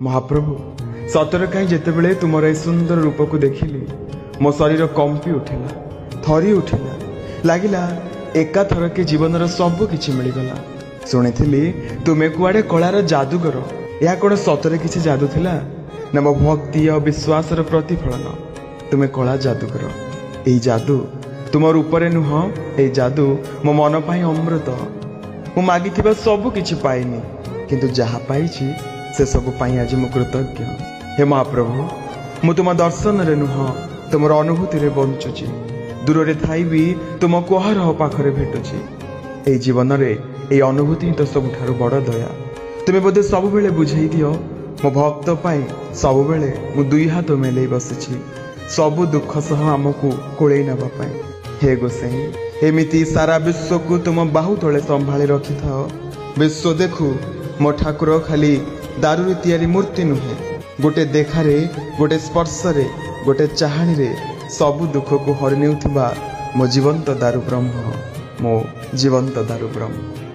महाप्रभु सतरे कहीं जितेबले तुमर ए सुंदर रूप को देखिली मो शरीर कंपी उठिला थरी उठिला लगिला एका थर के जीवन सब किछि मिलगला। शुणी तुमे कुआडे कलार जादूगर या कौन सतरे किछि जादू थिला ना मो भक्ति और विश्वास प्रतिफलन। तुमे कला जादूगर एई जादू तुम रूपरे नुह ए जादू मो मन पाई अमृत। मु मागिथिबा सब किछि पाइनी किंतु जहा पाइछि से सब पाई आज मु कृतज्ञ। हे महाप्रभु मु तुम दर्शन रे नुह तुमर अनुभूति रे बंचुची दूर रे थाई भी तुम कुहार पाखरे भेटुची। ए जीवन रे ए अनुभूति तो सबुठारु बड़ दया। तुमे बोधे सब बेले बुझेई दियो मो भक्त पाई सब बेले मु दुई हाथ मेले बसिछि सब दुख सह आमको कोळेई नबा पाई। हे गोसाई एमिति सारा विश्व को तुम बाहु तले संभाली रखि थाओ। विश्व देखु मो ठाकुर खाली दारू तैयारी मूर्ति नुहे गोटे देखारे गोटे स्पर्शरे गोटे चाहाणी रे सब दुख को हरि नेउथिबा मो जीवंत दारू ब्रह्म मो जीवंत दारू ब्रह्म।